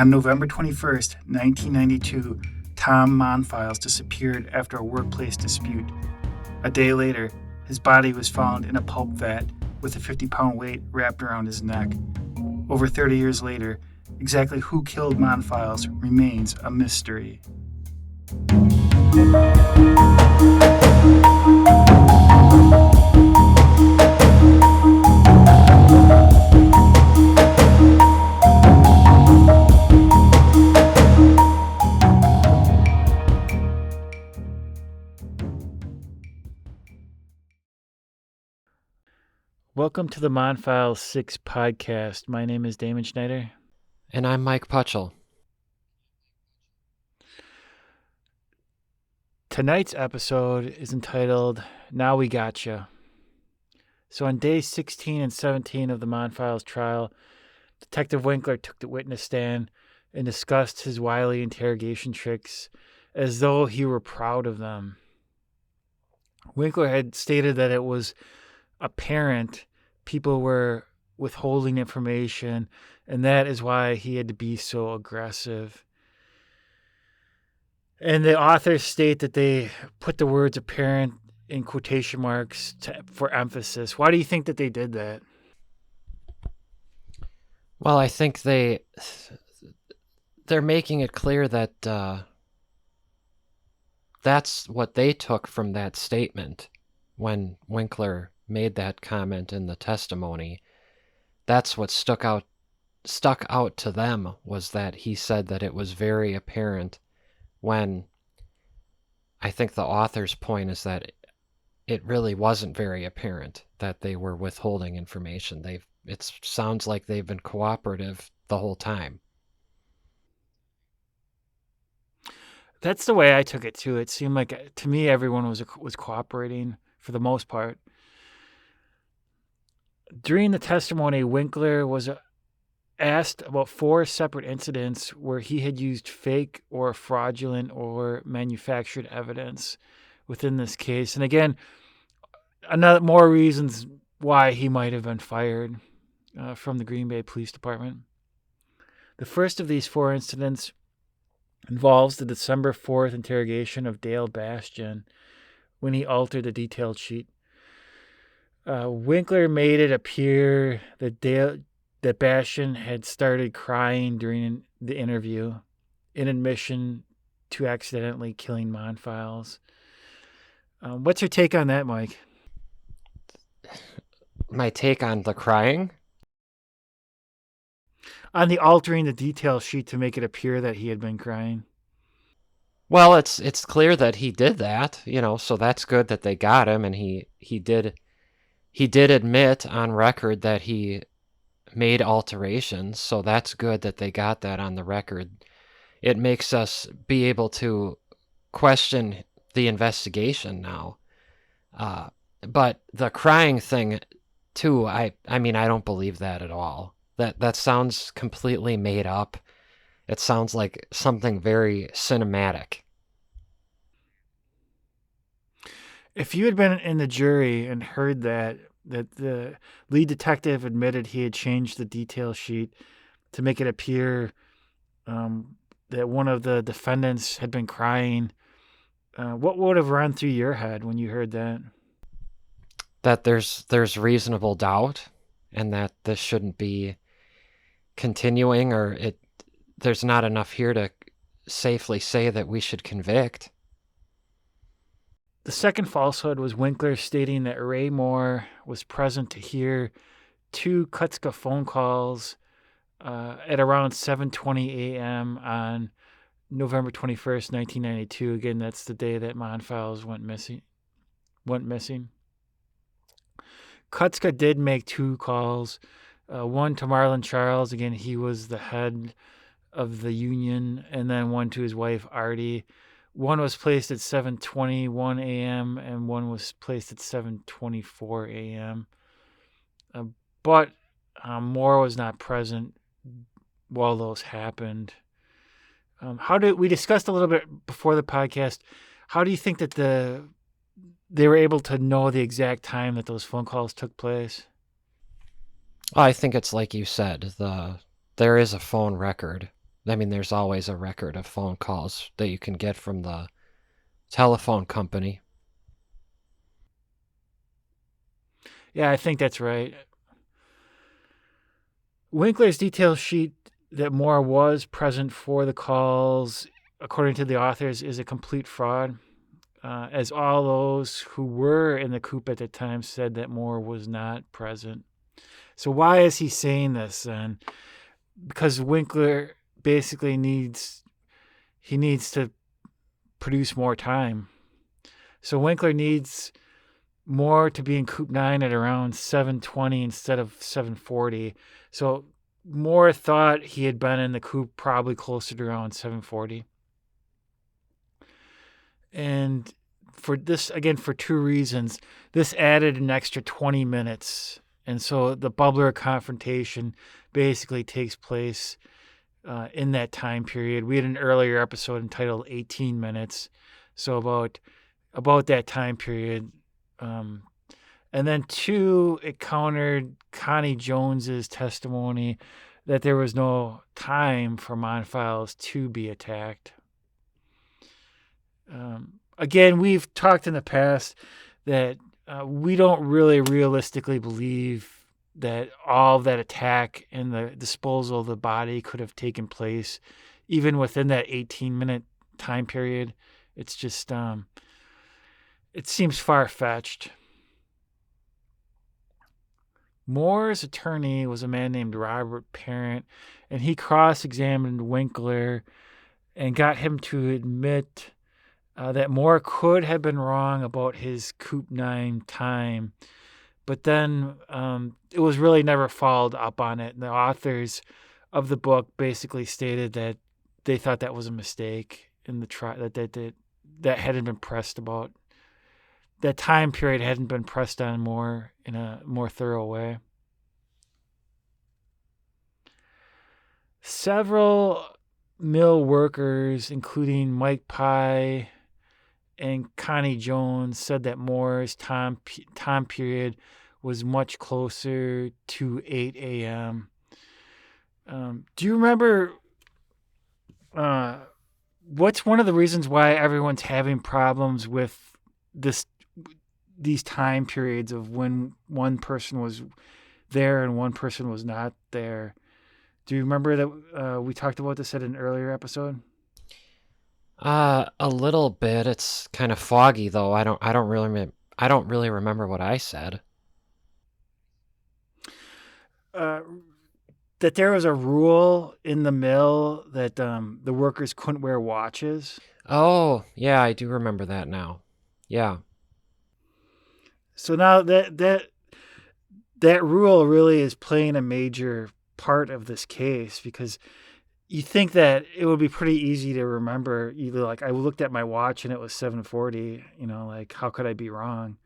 On November 21st, 1992, Tom Monfils disappeared after a workplace dispute. A day later, his body was found in a pulp vat with a 50-pound weight wrapped around his neck. Over 30 years later, exactly who killed Monfils remains a mystery. Welcome to the Monfils 6 podcast. My name is Damon Schneider. And I'm Mike Putchell. Tonight's episode is entitled, Now We Gotchya. So on days 16 and 17 of the Monfils trial, Detective Winkler took the witness stand and discussed his wily interrogation tricks as though he were proud of them. Winkler had stated that it was apparent people were withholding information, and that is why he had to be so aggressive. And the authors state that they put the words apparent in quotation marks for emphasis. Why do you think that they did that? Well, I think they're making it clear that that's what they took from that statement when Winkler made that comment in the testimony. That's what stuck out to them, was that he said that it was very apparent, when I think the author's point is that it really wasn't very apparent that they were withholding information. It sounds like they've been cooperative the whole time. That's the way I took it too. It seemed like, to me, everyone was cooperating for the most part. During the testimony, Winkler was asked about 4 separate incidents where he had used fake or fraudulent or manufactured evidence within this case. And again, more reasons why he might have been fired from the Green Bay Police Department. The first of these 4 incidents involves the December 4th interrogation of Dale Bastian when he altered the detailed sheet. Winkler made it appear that Bastian had started crying during the interview, in admission to accidentally killing Monfils. What's your take on that, Mike? My take on the crying? On the altering the detail sheet to make it appear that he had been crying. Well, it's clear that he did that, so that's good that they got him, and he did admit on record that he made alterations, so that's good that they got that on the record. It makes us be able to question the investigation now. But the crying thing, too, I mean, I don't believe that at all. That sounds completely made up. It sounds like something very cinematic. If you had been in the jury and heard that the lead detective admitted he had changed the detail sheet to make it appear that one of the defendants had been crying, what would have run through your head when you heard that? That there's reasonable doubt, and that this shouldn't be continuing, or there's not enough here to safely say that we should convict. The second falsehood was Winkler stating that Rey Moore was present to hear 2 Gotchya phone calls at around 7:20 a.m. on November 21st, 1992. Again, that's the day that Monfils went missing. Gotchya did make 2 calls, one to Marlon Charles. Again, he was the head of the union, and then one to his wife, Artie. One was placed at 7:21 a.m. and one was placed at 7:24 a.m. But Moore was not present while those happened. We discussed a little bit before the podcast, how do you think that they were able to know the exact time that those phone calls took place? I think it's like you said, there is a phone record I mean, there's always a record of phone calls that you can get from the telephone company. Yeah, I think that's right. Winkler's detail sheet that Moore was present for the calls, according to the authors, is a complete fraud, as all those who were in the coop at the time said that Moore was not present. So why is he saying this then? Because Winkler basically needs to produce more time. So Winkler needs Moore to be in coop 9 at around 7:20 instead of 7:40. So Moore thought he had been in the coop probably closer to around 7:40. And for this, again, for two reasons, this added an extra 20 minutes. And so the bubbler confrontation basically takes place in that time period. We had an earlier episode entitled 18 minutes. So about that time period. Um, and then two, it countered Connie Jones's testimony that there was no time for Monfils to be attacked. Again, we've talked in the past that we don't really realistically believe that all of that attack and the disposal of the body could have taken place even within that 18-minute time period. It's just, it seems far-fetched. Moore's attorney was a man named Robert Parent, and he cross-examined Winkler and got him to admit that Moore could have been wrong about his Coop 9 time, but then it was really never followed up on it. And the authors of the book basically stated that they thought that was a mistake in the trial, that hadn't been pressed about. That time period hadn't been pressed on Moore in a more thorough way. Several mill workers, including Mike Pye and Connie Jones, said that Moore's time period was much closer to 8 a.m. Do you remember what's one of the reasons why everyone's having problems with these time periods of when one person was there and one person was not there? Do you remember that we talked about this at an earlier episode? A little bit. It's kind of foggy though. I don't really remember what I said. Uh, that there was a rule in the mill that the workers couldn't wear watches. Oh, yeah, I do remember that now. Yeah. So now that rule really is playing a major part of this case, because you think that it would be pretty easy to remember. Either like, I looked at my watch and it was 7:40. Like, how could I be wrong?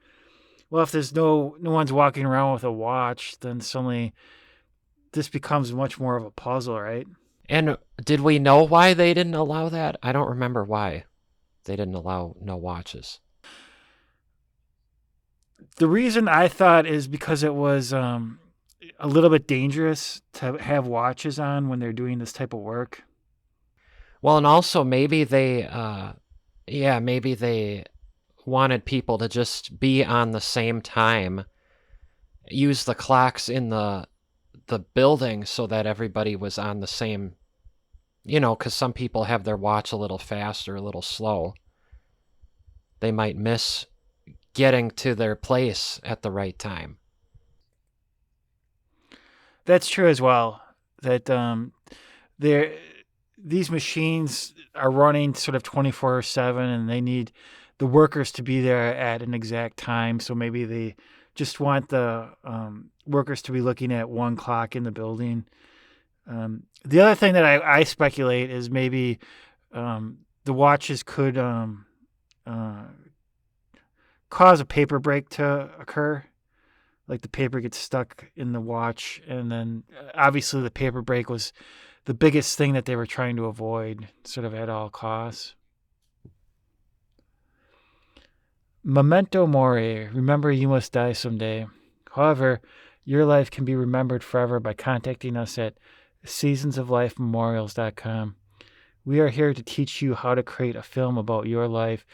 Well, if there's no one's walking around with a watch, then suddenly this becomes much more of a puzzle, right? And did we know why they didn't allow that? I don't remember why they didn't allow no watches. The reason I thought is because it was a little bit dangerous to have watches on when they're doing this type of work. Well, and also maybe they wanted people to just be on the same time, use the clocks in the building so that everybody was on the same, because some people have their watch a little fast or a little slow. They might miss getting to their place at the right time. That's true as well. That these machines are running sort of 24/7, and they need the workers to be there at an exact time. So maybe they just want the workers to be looking at one clock in the building. The other thing that I speculate is maybe the watches could cause a paper break to occur. Like the paper gets stuck in the watch, and then obviously the paper break was the biggest thing that they were trying to avoid, sort of at all costs. Memento mori, remember you must die someday. However, your life can be remembered forever by contacting us at seasonsoflifememorials.com. We are here to teach you how to create a film about your life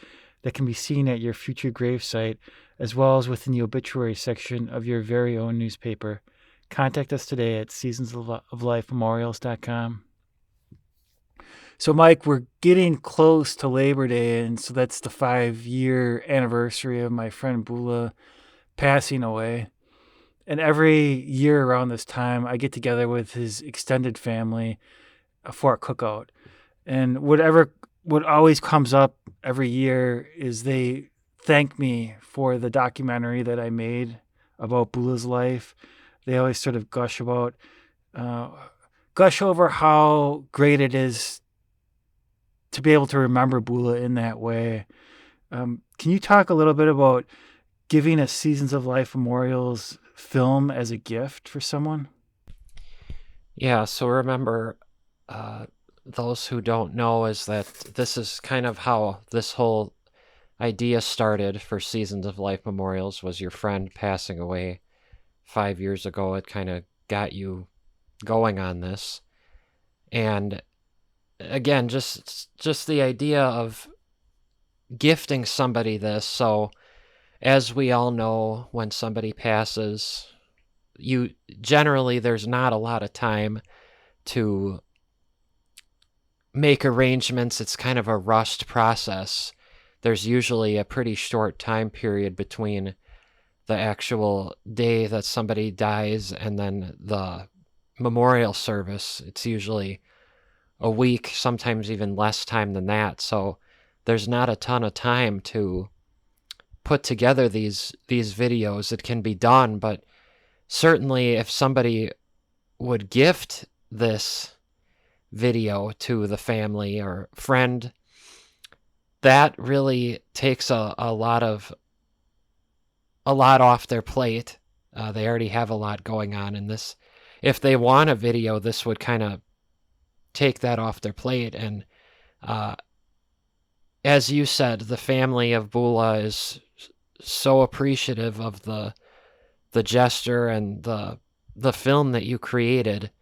that can be seen at your future gravesite, as well as within the obituary section of your very own newspaper. Contact us today at seasonsoflifememorials.com. So, Mike, we're getting close to Labor Day, and so that's the 5-year anniversary of my friend Bula passing away. And every year around this time, I get together with his extended family for a cookout. And what always comes up every year is they thank me for the documentary that I made about Bula's life. They always sort of gush over how great it is to be able to remember Bula in that way. Can you talk a little bit about giving a Seasons of Life Memorials film as a gift for someone? Yeah, so remember, those who don't know, is that this is kind of how this whole idea started for Seasons of Life Memorials. Was your friend passing away 5 years ago. It kind of got you going on this. And again, just the idea of gifting somebody this. So as we all know, when somebody passes, there's not a lot of time to make arrangements. It's kind of a rushed process. There's usually a pretty short time period between the actual day that somebody dies and then the memorial service. It's usually a week, sometimes even less time than that. So there's not a ton of time to put together these videos. It can be done, but certainly if somebody would gift this video to the family or friend, that really takes a lot off their plate. They already have a lot going on in this. If they want a video, this would kind of take that off their plate. And as you said, the family of Bula is so appreciative of the gesture and the film that you created.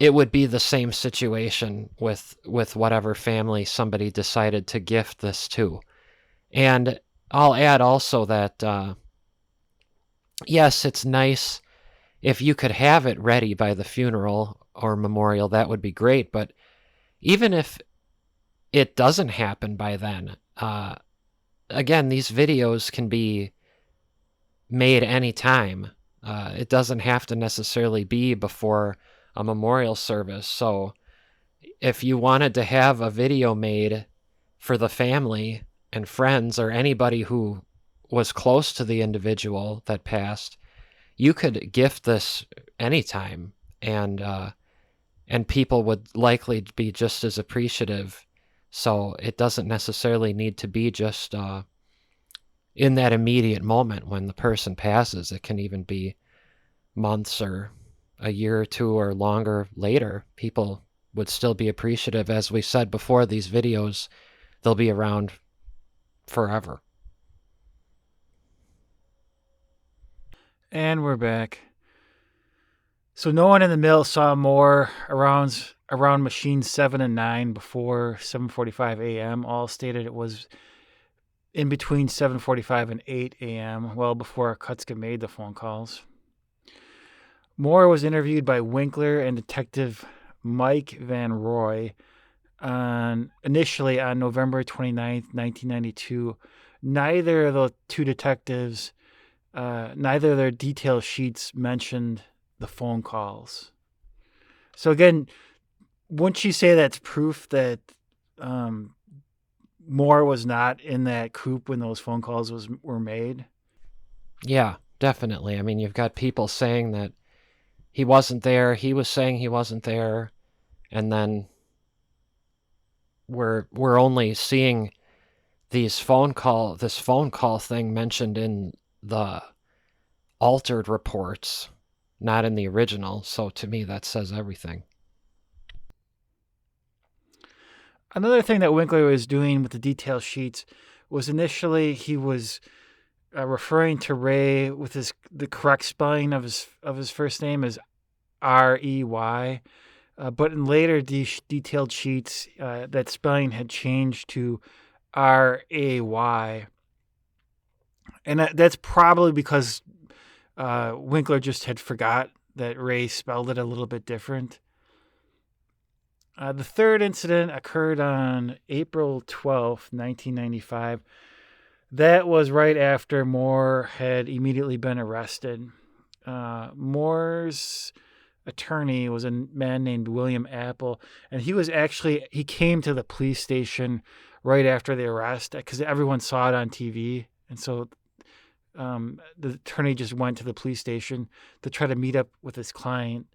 It would be the same situation with whatever family somebody decided to gift this to. And I'll add also that, yes, it's nice if you could have it ready by the funeral or memorial. That would be great. But even if it doesn't happen by then, again, these videos can be made anytime. It doesn't have to necessarily be before a memorial service. So if you wanted to have a video made for the family and friends or anybody who was close to the individual that passed, you could gift this anytime, and people would likely be just as appreciative. So it doesn't necessarily need to be just in that immediate moment when the person passes. It can even be months or a year or two or longer later. People would still be appreciative. As we said before, these videos, they'll be around forever. And we're back. So no one in the mill saw Moore around machines 7 and 9 before 7:45 a.m. All stated it was in between 7:45 and 8 a.m., well before Gotchya made the phone calls. Moore was interviewed by Winkler and Detective Mike Van Roy initially on November 29th, 1992. Neither of the two detectives, neither of their detail sheets mentioned the phone calls. So again, wouldn't you say that's proof that Moore was not in that coop when those phone calls were made? Yeah, definitely. I mean, you've got people saying that he wasn't there. He was saying he wasn't there, and then we're only seeing this phone call thing mentioned in the altered reports, not in the original. So to me, that says everything. Another thing that Winkler was doing with the detail sheets was initially he was referring to Ray with the correct spelling of his first name as Rey. But in later detailed sheets, that spelling had changed to Ray. And that's probably because Winkler just had forgot that Ray spelled it a little bit different. The third incident occurred on April 12th, 1995. That was right after Moore had immediately been arrested. Moore's attorney was a man named William Apple, and he came to the police station right after the arrest because everyone saw it on TV, and so the attorney just went to the police station to try to meet up with his client.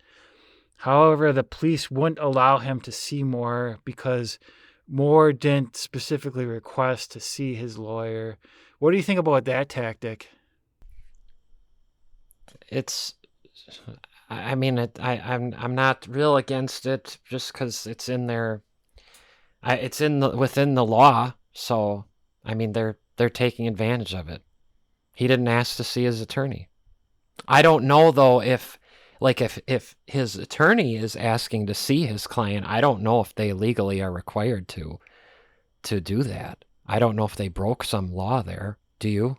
However, the police wouldn't allow him to see Moore because Moore didn't specifically request to see his lawyer. What do you think about that tactic? It's, I mean, I'm not real against it just because it's in there. It's within the law, so I mean they're taking advantage of it. He didn't ask to see his attorney. I don't know though if his attorney is asking to see his client, I don't know if they legally are required to do that. I don't know if they broke some law there. Do you?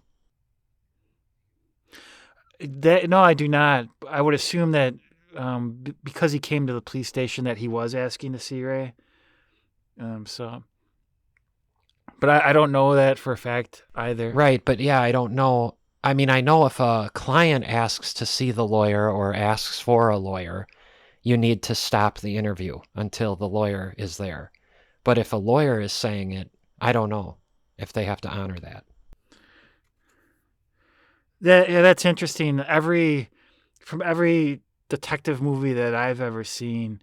No, I do not. I would assume that because he came to the police station that he was asking to see Ray. So, but I don't know that for a fact either. Right, but yeah, I don't know. I mean, I know if a client asks to see the lawyer or asks for a lawyer, you need to stop the interview until the lawyer is there. But if a lawyer is saying it, I don't know if they have to honor that. That's interesting. From every detective movie that I've ever seen,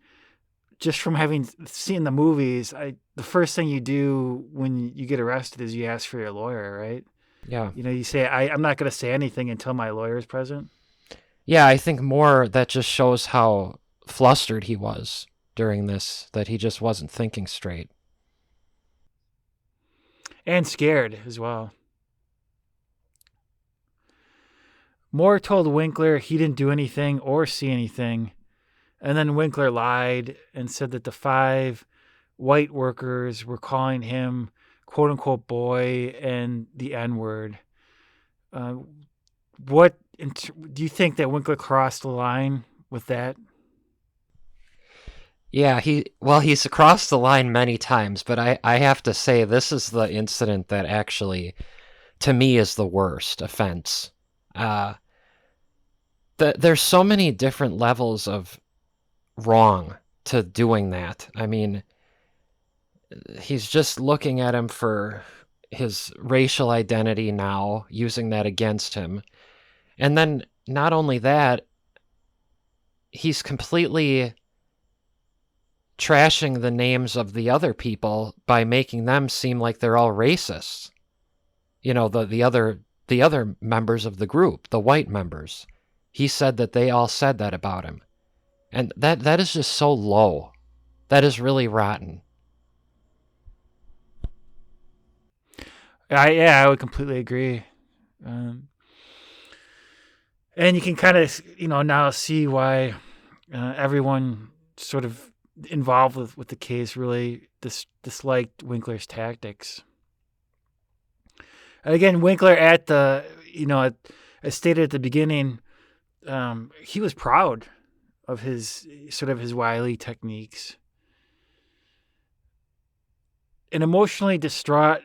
just from having seen the movies, the first thing you do when you get arrested is you ask for your lawyer, right? Yeah. You say, I'm not going to say anything until my lawyer is present. Yeah, I think more that just shows how flustered he was during this, that he just wasn't thinking straight. And scared as well. Moore told Winkler he didn't do anything or see anything. And then Winkler lied and said that the 5 white workers were calling him quote unquote boy and the N word. Uh, what do you think that Winkler crossed the line with that? Yeah, he's crossed the line many times, but I have to say this is the incident that actually, to me, is the worst offense. Uh, there's so many different levels of wrong to doing that. I mean, he's just looking at him for his racial identity now, using that against him. And then not only that, he's completely trashing the names of the other people by making them seem like they're all racists. You know, the other members of the group, the white members. He said that they all said that about him. And that is just so low. That is really rotten. I would completely agree. Um, and you can kind of now see why everyone sort of involved with the case really disliked Winkler's tactics. And again, Winkler as stated at the beginning, he was proud of his wily techniques. An emotionally distraught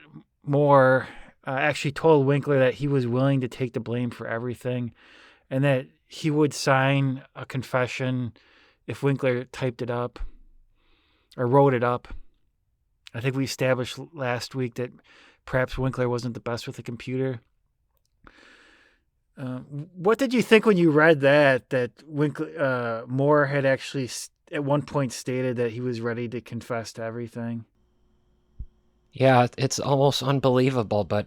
Moore actually told Winkler that he was willing to take the blame for everything, and that he would sign a confession if Winkler typed it up or wrote it up. I think we established last week that perhaps Winkler wasn't the best with a computer. What did you think when you read that Winkler, Moore had actually at one point stated that he was ready to confess to everything? Yeah, it's almost unbelievable, but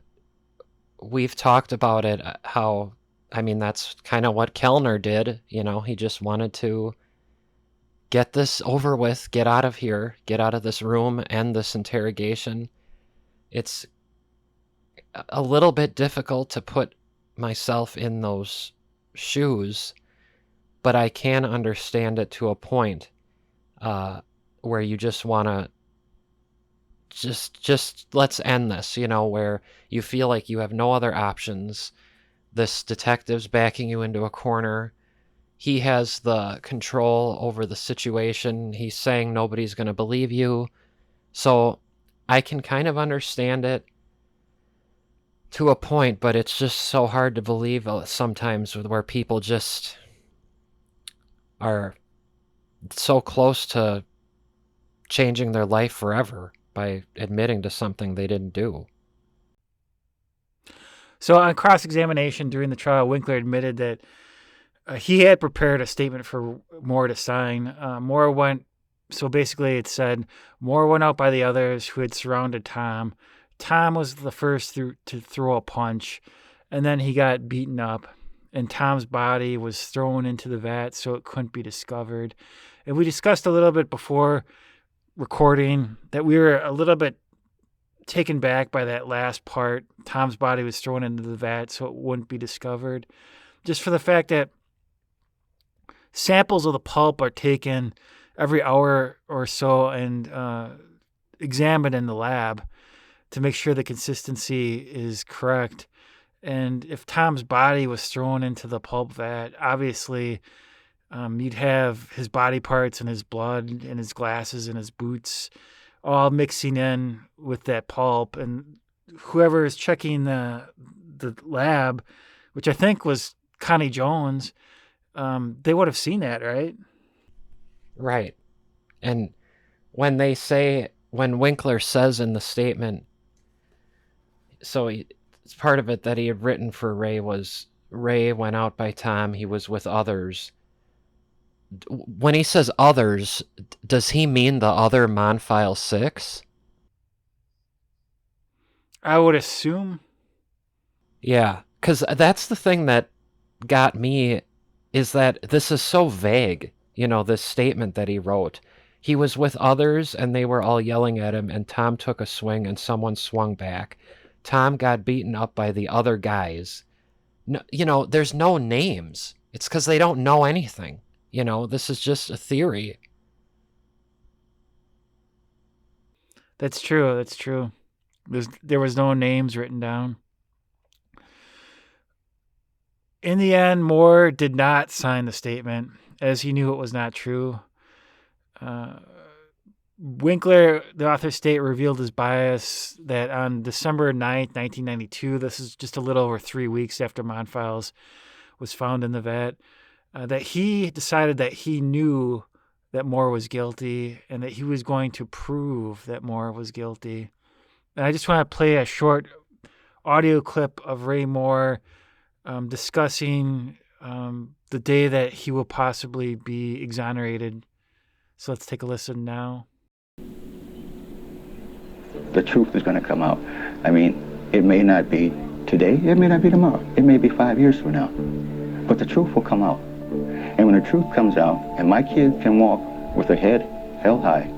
we've talked about it, how, I mean, that's kind of what Kellner did. You know, he just wanted to get this over with, get out of here, get out of this room, end this interrogation. It's a little bit difficult to put myself in those shoes, but I can understand it to a point uh, where you just want to just let's end this, where you feel like you have no other options. This detective's backing you into a corner. He has the control over the situation. He's saying nobody's going to believe you. So I can kind of understand it to a point, but it's just so hard to believe sometimes where people just are so close to changing their life forever by admitting to something they didn't do. So on cross-examination during the trial, Winkler admitted that he had prepared a statement for Moore to sign. Moore went, so basically it said, Moore went out by the others who had surrounded Tom. Tom was the first to throw a punch, and then he got beaten up, and Tom's body was thrown into the vat so it couldn't be discovered. And we discussed a little bit before recording that we were a little bit taken back by that last part. Tom's body was thrown into the vat so it wouldn't be discovered. Just for the fact that samples of the pulp are taken every hour or so and examined in the lab to make sure the consistency is correct. And if Tom's body was thrown into the pulp vat, obviously you'd have his body parts and his blood and his glasses and his boots all mixing in with that pulp. And whoever is checking the lab, which I think was Connie Jones, they would have seen that, right? Right. And when Winkler says in the statement, it's part of it that he had written for Ray was Ray went out by Tom, he was with others. When he says others, does he mean the other Monfils 6? I would assume. Yeah, because that's the thing that got me is that this is so vague, this statement that he wrote. He was with others and they were all yelling at him, and Tom took a swing and someone swung back. Tom got beaten up by the other guys. No, there's no names. It's because they don't know anything. This is just a theory. That's true. That's true. There was no names written down. In the end, Moore did not sign the statement, as he knew it was not true. Winkler, the author state, revealed his bias that on December 9th, 1992, this is just a little over 3 weeks after Monfils was found in the vat, that he decided that he knew that Moore was guilty and that he was going to prove that Moore was guilty. And I just want to play a short audio clip of Rey Moore discussing the day that he will possibly be exonerated. So let's take a listen now. The truth is going to come out. I mean, it may not be today, it may not be tomorrow, it may be 5 years from now, but the truth will come out. And when the truth comes out, and my kids can walk with their head held high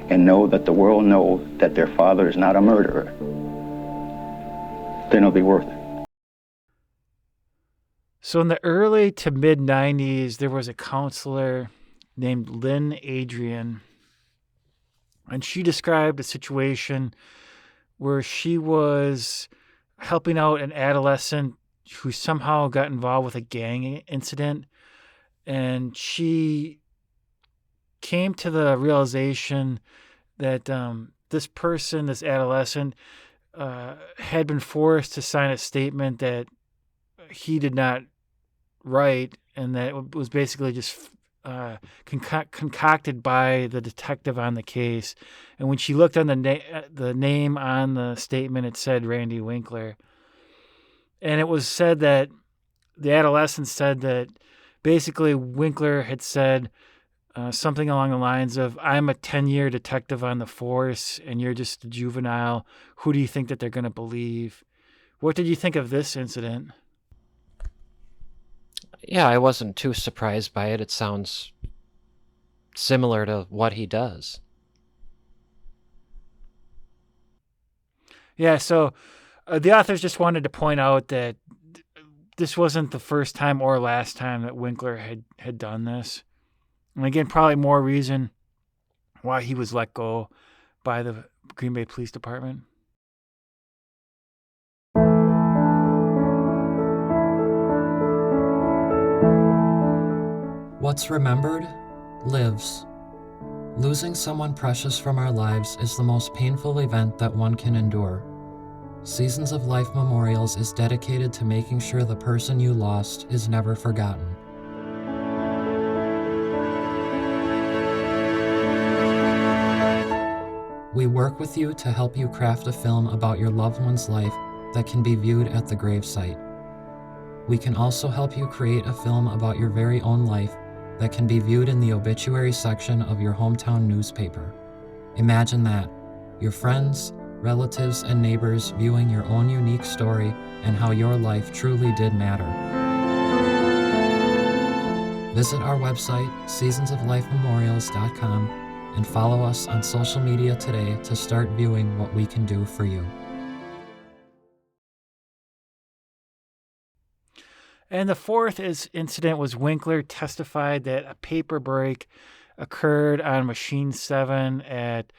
and know that the world knows that their father is not a murderer, then it'll be worth it. So in the early to mid 90s, there was a counselor named Lynn Adrian, and she described a situation where she was helping out an adolescent who somehow got involved with a gang incident. And she came to the realization that this person, this adolescent, had been forced to sign a statement that he did not write, and that it was basically just concocted by the detective on the case. And when she looked on the name on the statement, it said Randy Winkler. And it was said that the adolescent said that basically Winkler had said something along the lines of, I'm a 10-year detective on the force and you're just a juvenile. Who do you think that they're going to believe? What did you think of this incident? Yeah, I wasn't too surprised by it. It sounds similar to what he does. Yeah, so the authors just wanted to point out that this wasn't the first time or last time that Winkler had done this. And again, probably more reason why he was let go by the Green Bay Police Department. What's remembered lives. Losing someone precious from our lives is the most painful event that one can endure. Seasons of Life Memorials is dedicated to making sure the person you lost is never forgotten. We work with you to help you craft a film about your loved one's life that can be viewed at the gravesite. We can also help you create a film about your very own life that can be viewed in the obituary section of your hometown newspaper. Imagine that, your friends, relatives, and neighbors viewing your own unique story and how your life truly did matter. Visit our website, seasonsoflifememorials.com, and follow us on social media today to start viewing what we can do for you. And the fourth incident was Winkler testified that a paper break occurred on machine 7 at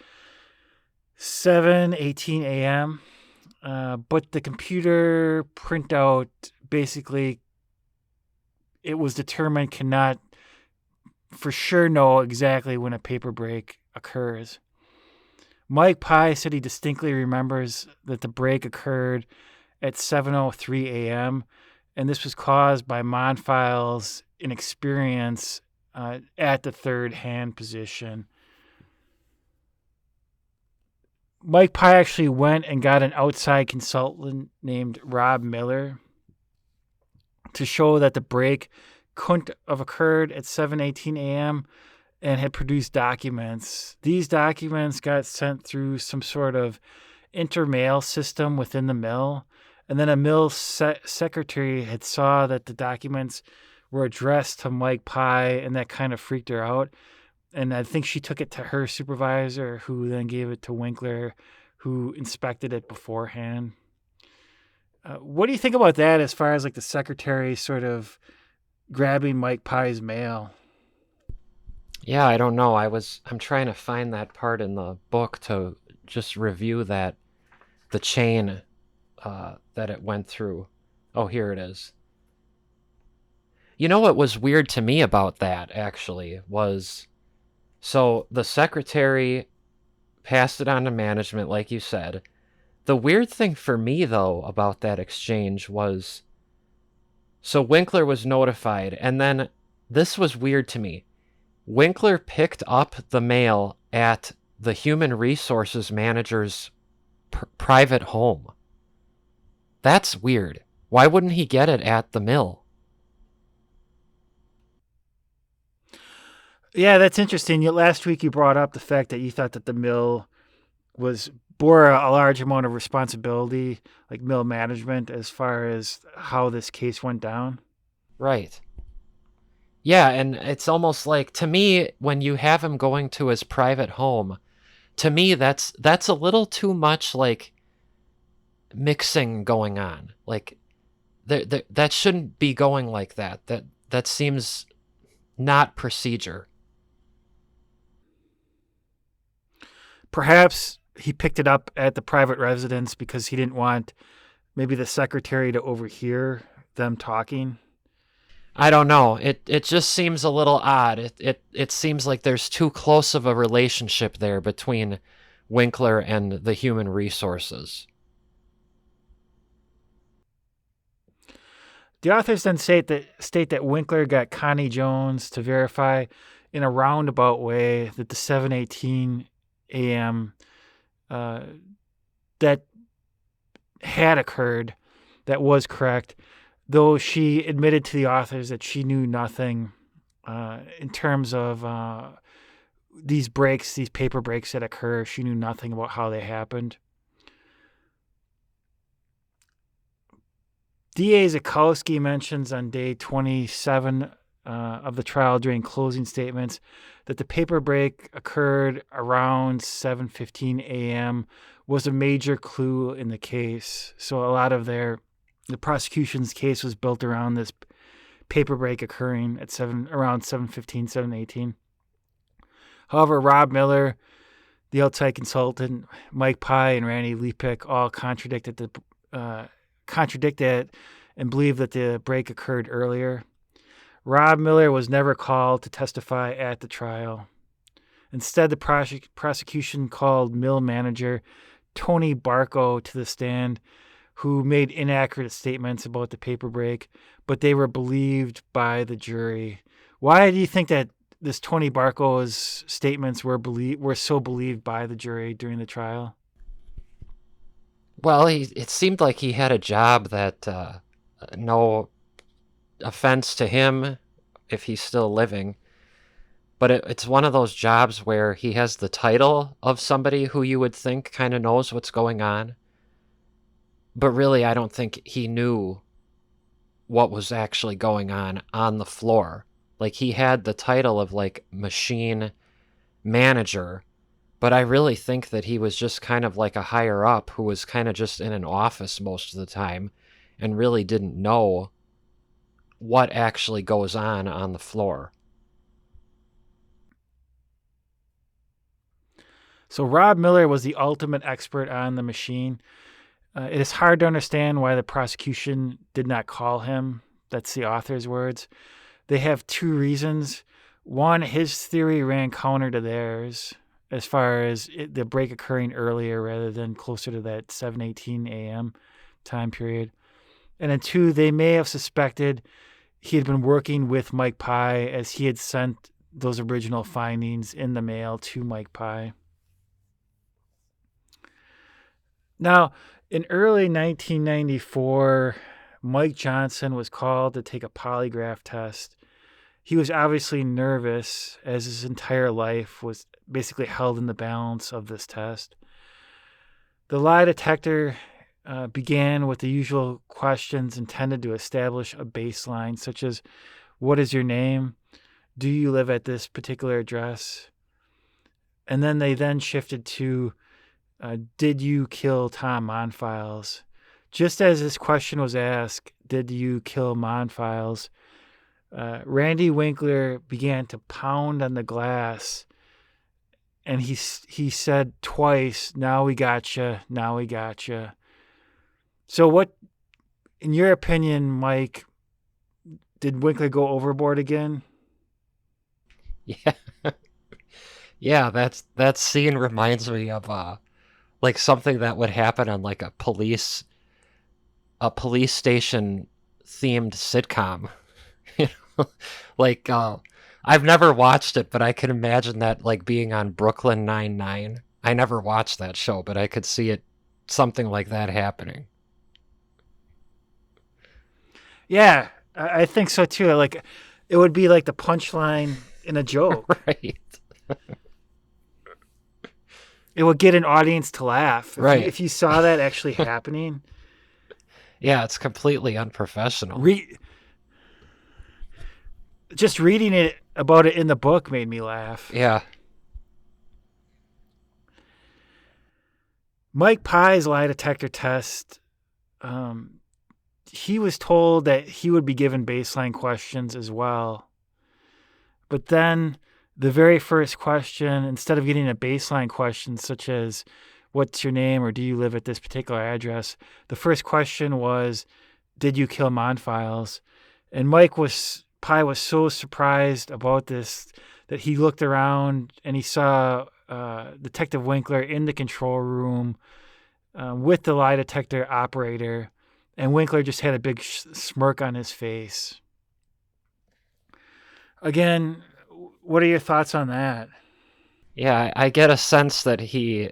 7:18 a.m. But the computer printout, basically, it was determined cannot for sure know exactly when a paper break occurs. Mike Pye said he distinctly remembers that the break occurred at 7:03 a.m., and this was caused by Monfils' inexperience at the third hand position. Mike Pye actually went and got an outside consultant named Rob Miller to show that the break couldn't have occurred at 7:18 a.m. and had produced documents. These documents got sent through some sort of intermail system within the mill, and then a mill secretary had saw that the documents were addressed to Mike Pye, and that kind of freaked her out. And I think she took it to her supervisor, who then gave it to Winkler, who inspected it beforehand. What do you think about that as far as like the secretary sort of grabbing Mike Pye's mail? Yeah, I don't know. I'm trying to find that part in the book to just review the chain that it went through. Oh, here it is. You know what was weird to me about that, actually, was so the secretary passed it on to management, like you said. The weird thing for me, though, about that exchange was, so Winkler was notified, and then this was weird to me. Winkler picked up the mail at the human resources manager's private home. That's weird. Why wouldn't he get it at the mill? Yeah, that's interesting. Last week you brought up the fact that you thought that the mill bore a large amount of responsibility, like mill management, as far as how this case went down. Right. Yeah, and it's almost like, to me, when you have him going to his private home, to me that's a little too much like mixing going on. Like that shouldn't be going like that. That seems not procedure. Perhaps he picked it up at the private residence because he didn't want maybe the secretary to overhear them talking. I don't know. It just seems a little odd. It seems like there's too close of a relationship there between Winkler and the human resources. The authors then state that Winkler got Connie Jones to verify in a roundabout way that the 7:18 a.m. That had occurred, that was correct, though she admitted to the authors that she knew nothing in terms of these paper breaks that occur. She knew nothing about how they happened. D.A. Zakowski mentions on day 27 of the trial during closing statements that the paper break occurred around 7:15 a.m. was a major clue in the case. So a lot of their The prosecution's case was built around this paper break occurring at around 7:15, 7:18. However, Rob Miller, the outside consultant, Mike Pye, and Randy Lepick all contradicted it and believed that the break occurred earlier. Rob Miller was never called to testify at the trial. Instead, the prosecution called mill manager Tony Barco to the stand, who made inaccurate statements about the paper break, but they were believed by the jury. Why do you think that this Tony Barco's statements were so believed by the jury during the trial? Well, it seemed like he had a job that, no offense to him if he's still living, but it's one of those jobs where he has the title of somebody who you would think kind of knows what's going on. But really, I don't think he knew what was actually going on the floor. Like, he had the title of, like, machine manager, but I really think that he was just kind of like a higher up who was kind of just in an office most of the time and really didn't know what actually goes on the floor. So Rob Miller was the ultimate expert on the machine. It is hard to understand why the prosecution did not call him. That's the author's words. They have two reasons. One, his theory ran counter to theirs as far as the break occurring earlier rather than closer to that 7:18 a.m. time period. And then two, they may have suspected he had been working with Mike Pye as he had sent those original findings in the mail to Mike Pye. Now, in early 1994, Mike Johnson was called to take a polygraph test. He was obviously nervous, as his entire life was basically held in the balance of this test. The lie detector began with the usual questions intended to establish a baseline, such as, what is your name? Do you live at this particular address? And then they shifted to, did you kill Tom Monfils? Just as this question was asked, did you kill Monfils? Randy Winkler began to pound on the glass, and he said twice, now we gotcha, now we gotcha. So what, in your opinion, Mike, did Winkler go overboard again? Yeah. Yeah, that scene reminds me of like something that would happen on like a police station themed sitcom. You know? Like I've never watched it, but I can imagine that like being on Brooklyn Nine-Nine. I never watched that show, but I could see it, something like that happening. Yeah, I think so too. Like, it would be like the punchline in a joke. Right. It would get an audience to laugh. Right. If you saw that actually happening. Yeah, it's completely unprofessional. Just reading about it in the book made me laugh. Yeah. Mike Pye's lie detector test, he was told that he would be given baseline questions as well. But then the very first question, instead of getting a baseline question such as, what's your name or do you live at this particular address, the first question was, did you kill Monfils? And Pye was so surprised about this that he looked around and he saw Detective Winkler in the control room with the lie detector operator, and Winkler just had a big smirk on his face. Again, what are your thoughts on that? Yeah, I get a sense that he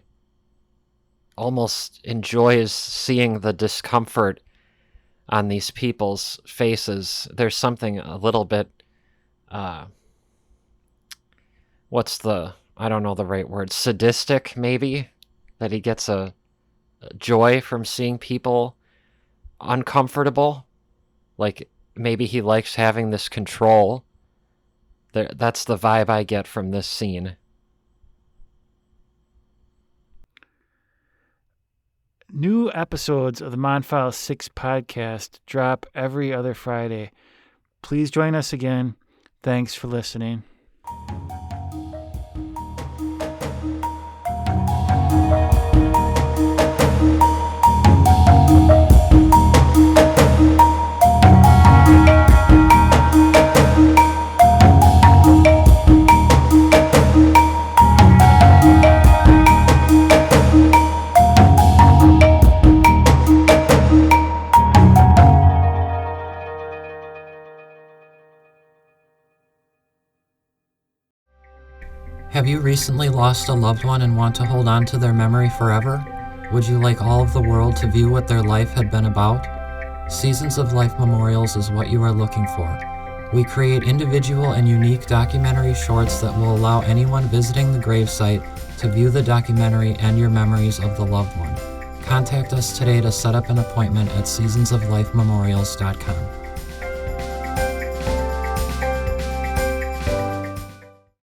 almost enjoys seeing the discomfort on these people's faces. There's something a little bit, I don't know the right word, sadistic maybe, that he gets a joy from seeing people uncomfortable. Like, maybe he likes having this control. That's the vibe I get from this scene. New episodes of the Monfils 6 podcast drop every other Friday. Please join us again. Thanks for listening. Have you recently lost a loved one and want to hold on to their memory forever? Would you like all of the world to view what their life had been about? Seasons of Life Memorials is what you are looking for. We create individual and unique documentary shorts that will allow anyone visiting the gravesite to view the documentary and your memories of the loved one. Contact us today to set up an appointment at seasonsoflifememorials.com.